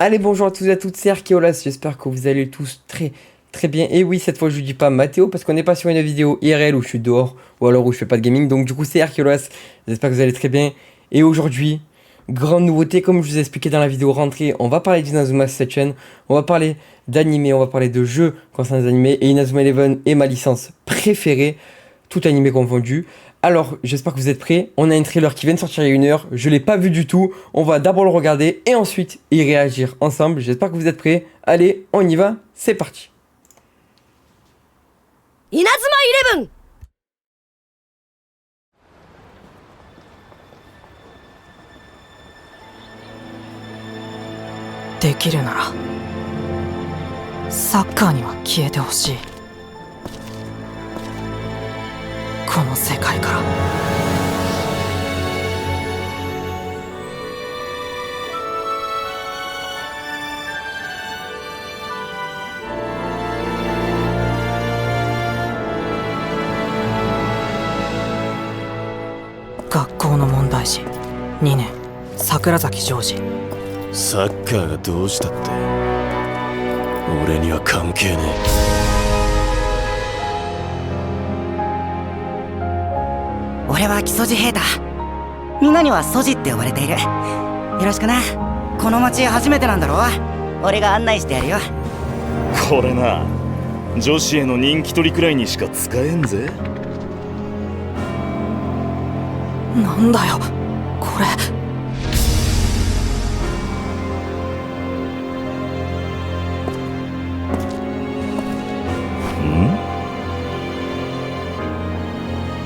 Allez, bonjour à tous et à toutes, c'est Arkeolas, j'espère que vous allez tous très bien. Et oui, cette fois je vous dis pas Mathéo parce qu'on n'est pas sur une vidéo IRL où je suis dehors ou alors où je fais pas de gaming. Donc du coup c'est Arkeolas, j'espère que vous allez très bien. Et aujourd'hui, grande nouveauté, comme je vous ai expliqué dans la vidéo rentrée, on va parler d'Inazuma Section, on va parler d'animé, on va parler de jeux concernant les animés. Et Inazuma Eleven est ma licence préférée, tout animé confondu. Alors, j'espère que vous êtes prêts. On a un trailer qui vient de sortir il y a 1 heure. Je l'ai pas vu du tout. On va d'abord le regarder et ensuite y réagir ensemble. J'espère que vous êtes prêts. Allez, on y va. C'est parti. 稲妻イレブンできるならサッカーには消えてほしい。この世界から。学校の問題児2年桜崎ジョージ。サッカーがどうしたって俺には関係ねえ。俺は木曽路平太。みんなにはソジって呼ばれている。よろしくな。この町初めてなんだろ。俺が案内してやるよ。これな、女子への人気取りくらいにしか使えんぜ。なんだよこれ。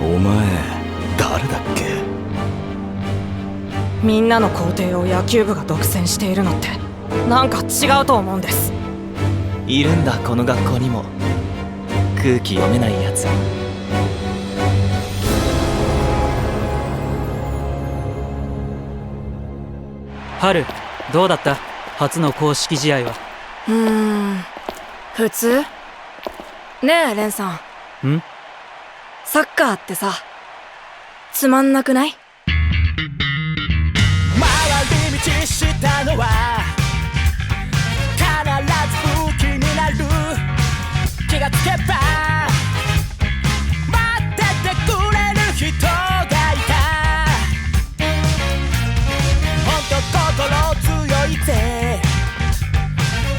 お前誰だっけ。みんなの校庭を野球部が独占しているのってなんか違うと思うんです。いるんだこの学校にも空気読めないやつ。春どうだった、初の公式試合は。普通ねえレンさん。ん？サッカーってさつまんなくない？回り道したのは必ず武器になる。気がつけば待っててくれる人がいた。ほんと心強いぜ。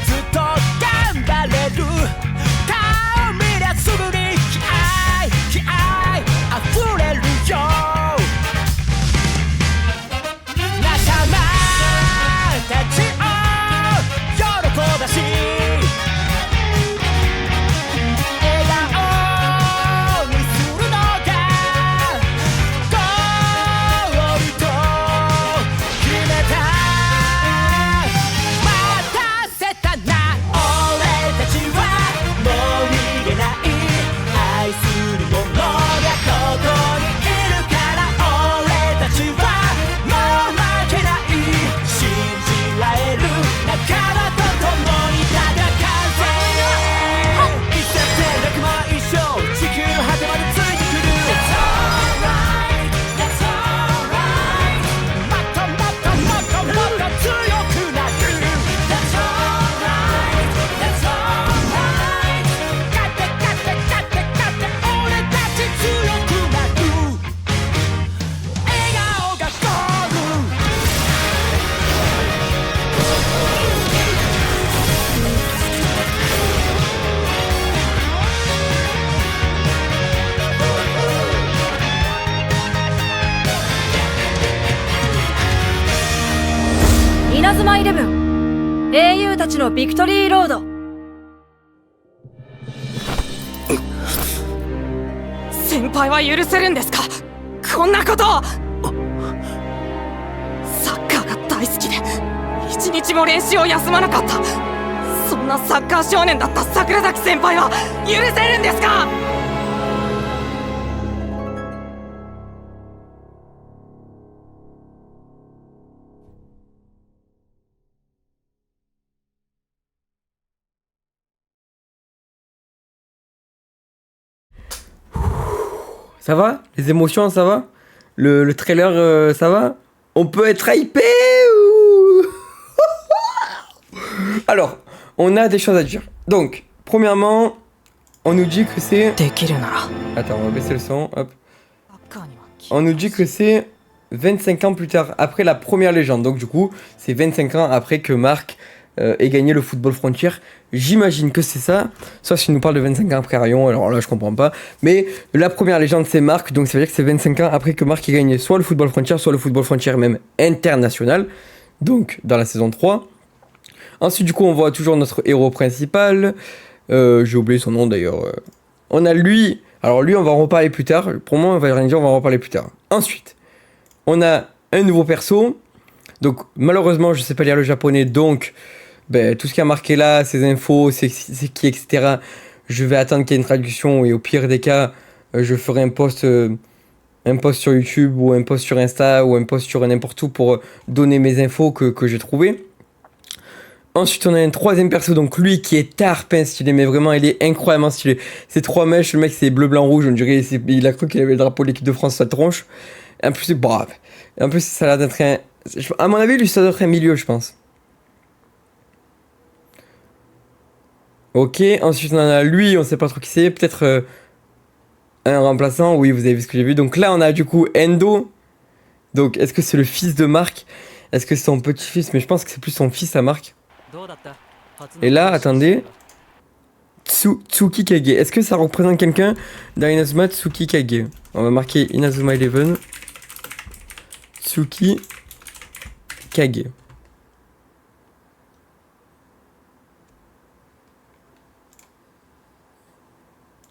ずっと頑張れる。顔見りゃすぐに気合溢れるよ。仲間たちを喜ばし笑顔にするのがゴールと決めた。待たせたな。俺たちはもう逃げない。愛する者がここにいるから。俺たちはもう負けない。信じられる仲間と共に戦うぜ。いつだって仲間は一生地球の果てまでついてくる。もっともっともっともっと強くなる。勝って勝って勝って勝って俺たち強くなる。笑顔がゴール。稲妻イレブン英雄たちのビクトリーロード。先輩は許せるんですか、こんなこと。サッカーが大好きで一日も練習を休まなかった、そんなサッカー少年だった桜崎先輩は許せるんですか。Ça va? Les émotions, ça va? Le trailer, ça va? On peut être hypé ou... Alors, on a des choses à dire. Donc, premièrement, on nous dit que c'est... できるなら Attends, on va baisser le son, hop. 赤にはき On nous dit que c'est 25 ans plus tard, après la première légende. Donc du coup, c'est 25 ans après que Marc ait gagné le football frontier. J'imagine que c'est ça. Soit s'il nous parle de 25 ans après Arion, alors là je comprends pas. Mais la première légende c'est Marc, donc ça veut dire que c'est 25 ans après que Marc ait gagné soit le football frontier, soit le football frontier même international. Donc dans la saison 3. Ensuite du coup on voit toujours notre héros principal. J'ai oublié son nom d'ailleurs. On a lui. Alors lui on va en reparler plus tard. Pour moi on va rien dire, on va en reparler plus tard. Ensuite, on a un nouveau perso. Donc malheureusement je sais pas lire le japonais, donc tout ce qui a marqué là, ces infos, c'est qui, etc. Je vais attendre qu'il y ait une traduction et au pire des cas, je ferai un post sur YouTube ou un post sur Insta ou un post sur n'importe où pour donner mes infos que j'ai trouvées. Ensuite, on a un troisième perso, donc lui qui est tarpin stylé, mais vraiment il est incroyablement stylé. Ces trois mèches, le mec c'est bleu, blanc, rouge, on dirait il a cru qu'il avait le drapeau de l'équipe de France sur sa tronche. En plus, c'est brave. En plus, ça a l'air d'être un. À mon avis, lui, ça doit être un milieu, je pense. Ok, ensuite on en a lui, on sait pas trop qui c'est, peut-être un remplaçant, oui, vous avez vu ce que j'ai vu. Donc là, on a du coup Endo. Donc, est-ce que c'est le fils de Marc? Est-ce que c'est son petit-fils? Mais je pense que c'est plus son fils à Marc. Et là, attendez. Tsukikage. Est-ce que ça représente quelqu'un dans Inazuma Tsukikage? On va marquer Inazuma 11. Tsukikage.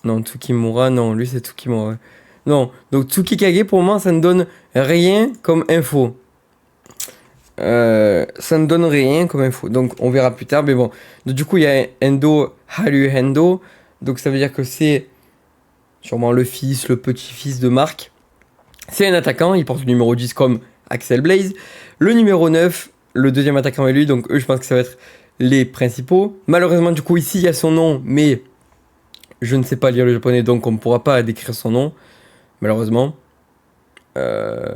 Non, Tsukimura, non, lui c'est Tsukimura. Non, donc Tsukikage pour moi ça ne donne rien comme info. Ça ne donne rien comme info, donc on verra plus tard, mais bon. Donc, du coup il y a Endo, Haru Endo, donc ça veut dire que c'est sûrement le fils, le petit-fils de Marc. C'est un attaquant, il porte le numéro 10 comme Axel Blaze. Le numéro 9, le deuxième attaquant est lui, donc eux je pense que ça va être les principaux. Malheureusement du coup ici il y a son nom, mais je ne sais pas lire le japonais, donc on ne pourra pas décrire son nom, malheureusement. Là,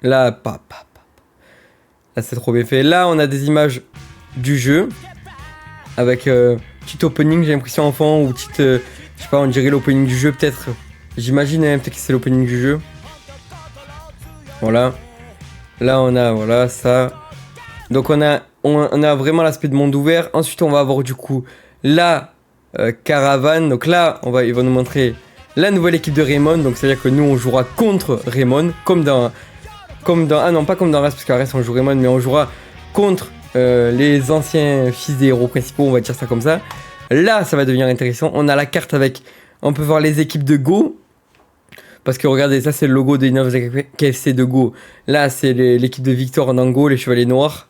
là c'est trop bien fait. Là on a des images du jeu, avec petit opening, j'ai l'impression enfant, ou petite, je sais pas, on dirait l'opening du jeu peut-être. J'imagine peut-être que c'est l'opening du jeu. Voilà. Là on a voilà ça. Donc on a vraiment l'aspect de monde ouvert. Ensuite on va avoir du coup la caravane. Donc là il va nous montrer la nouvelle équipe de Raymond. Donc c'est à dire que nous on jouera contre Raymond, comme dans ah non pas comme dans Rest, parce qu'à Rest on joue Raymond, mais on jouera contre les anciens fils des héros principaux, on va dire ça comme ça. Là ça va devenir intéressant. On a la carte avec, on peut voir les équipes de Go. Parce que regardez, ça c'est le logo des 9 KFC de Go. Là c'est l'équipe de Victor en Go, les Chevaliers Noirs.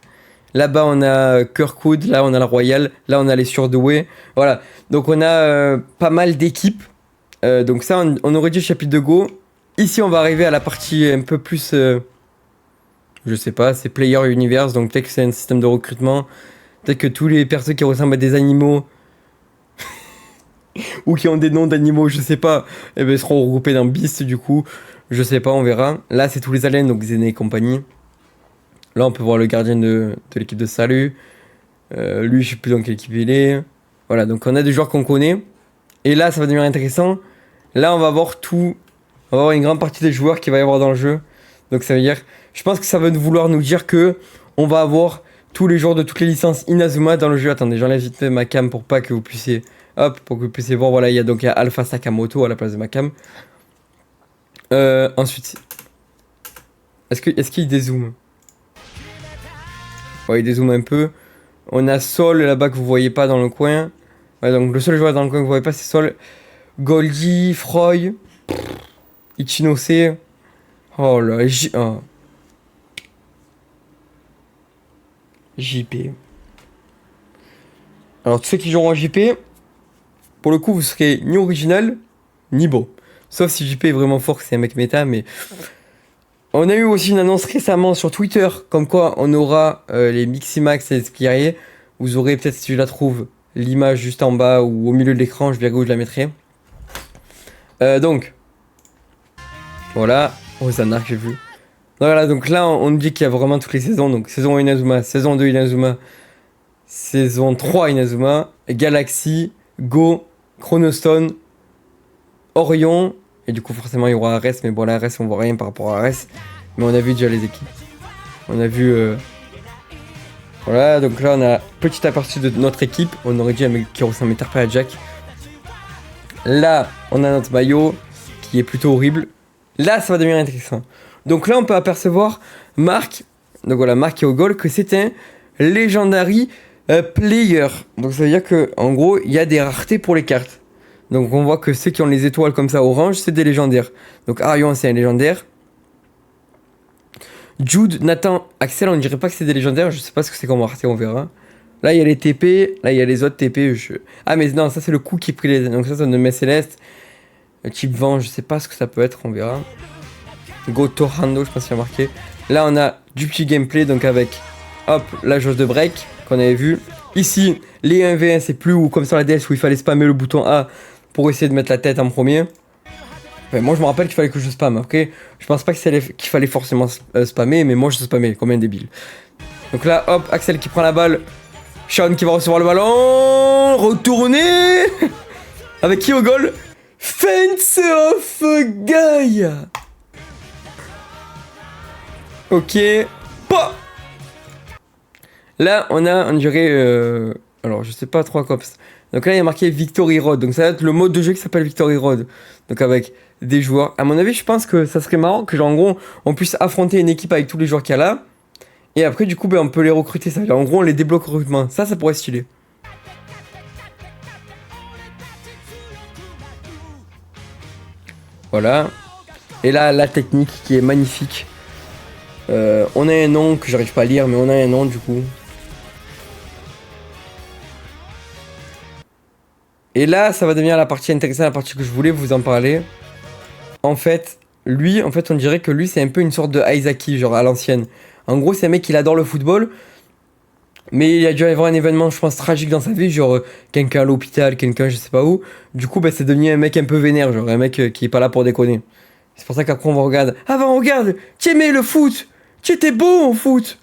Là-bas on a Kirkwood, là on a la Royale, là on a les Surdoués. Voilà, donc on a pas mal d'équipes. Donc ça on aurait dit le chapitre de Go. Ici on va arriver à la partie un peu plus... je sais pas, c'est Player Universe, donc peut-être que c'est un système de recrutement. Peut-être que tous les personnes qui ressemblent à des animaux... ou qui ont des noms d'animaux, je sais pas, eh ben, seront regroupés dans Beast du coup. Je sais pas, on verra. Là, c'est tous les aliens, donc Zéné et compagnie. Là, on peut voir le gardien de l'équipe de salut. Lui, je sais plus dans quelle équipe il est. Voilà, donc on a des joueurs qu'on connaît. Et là, ça va devenir intéressant. Là, on va voir tout. On va voir une grande partie des joueurs qu'il va y avoir dans le jeu. Donc ça veut dire... Je pense que ça veut vouloir nous dire que on va avoir tous les joueurs de toutes les licences Inazuma dans le jeu. Attendez, j'enlève vite fait ma cam pour pas que vous puissiez... Hop, pour que vous puissiez voir, voilà, il y a Alpha Sakamoto à la place de ma cam. Ensuite, est-ce qu'il dézoome? Ouais, il dézoome un peu. On a Sol là-bas que vous voyez pas dans le coin. Ouais, donc le seul joueur dans le coin que vous voyez pas, c'est Sol. Goldie, Froy, Ichinose. Oh là, JP. Alors, tous ceux qui joueront en JP... Pour le coup, vous serez ni original, ni beau. Sauf si JP est vraiment fort, que c'est un mec méta, mais... On a eu aussi une annonce récemment sur Twitter, comme quoi on aura les Miximax et les Esquirriers. Vous aurez peut-être, si je la trouve, l'image juste en bas ou au milieu de l'écran, je verrai où je la mettrai. Donc... Voilà. Oh, Zanar que j'ai vu. Voilà, donc là, on nous dit qu'il y a vraiment toutes les saisons. Donc, saison 1 Inazuma, saison 2 Inazuma, saison 3 Inazuma, Galaxy, Go, Chronostone, Orion, et du coup forcément il y aura Ares, mais bon la Ares on voit rien par rapport à Ares, mais on a vu déjà les équipes. On a vu... Voilà, donc là on a petit aperçu de notre équipe, on aurait dit un mec qui ressemble à Jack. Là on a notre maillot, qui est plutôt horrible. Là ça va devenir intéressant. Donc là on peut apercevoir Marc, donc voilà, Marc qui est au goal, que c'est un Legendary Player. Donc ça veut dire que en gros il y a des raretés pour les cartes. Donc on voit que ceux qui ont les étoiles comme ça orange, c'est des légendaires. Donc Arion c'est un légendaire. Jude, Nathan, Axel, on dirait pas que c'est des légendaires, je sais pas ce que c'est comme rareté, on verra. Là il y a les TP, là il y a les autres TP. Ah mais non, ça c'est le coup qui est pris les... Donc ça c'est une céleste. Le type vent, je sais pas ce que ça peut être, on verra. Go Torando, je pense qu'il y a marqué. Là on a du petit gameplay, donc avec hop la jauge de break qu'on avait vu. Ici les 1v1 c'est plus ou comme sur la DS où il fallait spammer le bouton A pour essayer de mettre la tête en premier. Enfin, moi je me rappelle qu'il fallait que je spamme, ok. Je pense pas qu'il fallait forcément spammer, mais moi je spammais comme un débile. Donc là hop, Axel qui prend la balle. Sean qui va recevoir le ballon. Retourner. Avec qui au goal? Fence of Guy. Ok. Pas. Là, on dirait... alors, je sais pas trop quoi. Donc là, il y a marqué Victory Road. Donc ça va être le mode de jeu qui s'appelle Victory Road. Donc avec des joueurs. À mon avis, je pense que ça serait marrant que, genre, en gros, on puisse affronter une équipe avec tous les joueurs qu'il y a là. Et après, du coup, ben, on peut les recruter. Ça veut dire, en gros, on les débloque au recrutement. Ça pourrait être stylé. Voilà. Et là, la technique qui est magnifique. On a un nom que j'arrive pas à lire, mais on a un nom du coup. Et là, ça va devenir la partie intéressante, la partie que je voulais vous en parler. En fait, lui, on dirait que lui, c'est un peu une sorte de Isaki, genre à l'ancienne. En gros, c'est un mec qui adore le football. Mais il a dû y avoir un événement, je pense, tragique dans sa vie, genre quelqu'un à l'hôpital, quelqu'un je sais pas où. Du coup, bah, c'est devenu un mec un peu vénère, genre un mec qui est pas là pour déconner. C'est pour ça qu'après on va regarder. Ah bah on regarde, tu aimais le foot, tu étais bon au foot,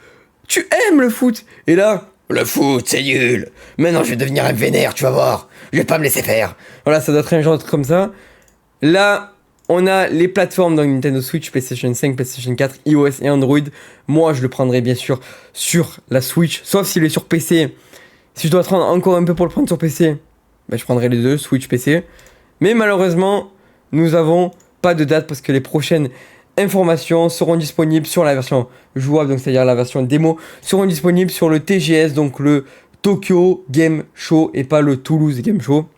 tu aimes le foot. Et là, le foot c'est nul, maintenant je vais devenir un vénère, tu vas voir, je vais pas me laisser faire. Voilà, ça doit être un genre de truc comme ça. Là, on a les plateformes dans Nintendo Switch, PlayStation 5, PlayStation 4, iOS et Android. Moi, je le prendrai bien sûr sur la Switch, sauf s'il est sur PC. Si je dois attendre encore un peu pour le prendre sur PC, ben, je prendrai les deux, Switch, PC. Mais malheureusement, nous avons pas de date parce que les prochaines informations seront disponibles sur la version jouable, donc c'est-à-dire la version démo, seront disponibles sur le TGS, donc le Tokyo Game Show et pas le Toulouse Game Show.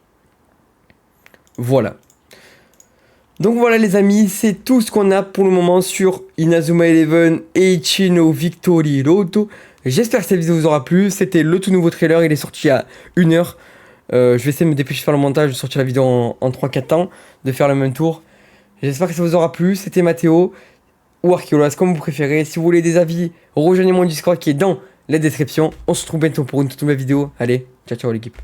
Voilà. Donc voilà les amis, c'est tout ce qu'on a pour le moment sur Inazuma Eleven et Ichi no Victory Road. J'espère que cette vidéo vous aura plu. C'était le tout nouveau trailer, il est sorti à 1h. Je vais essayer de me dépêcher de faire le montage, de sortir la vidéo en 3-4 temps, de faire le même tour. J'espère que ça vous aura plu. C'était Mathéo ou Archeolas, comme vous préférez. Si vous voulez des avis, rejoignez mon Discord qui est dans la description. On se retrouve bientôt pour une toute nouvelle vidéo. Allez, ciao ciao l'équipe.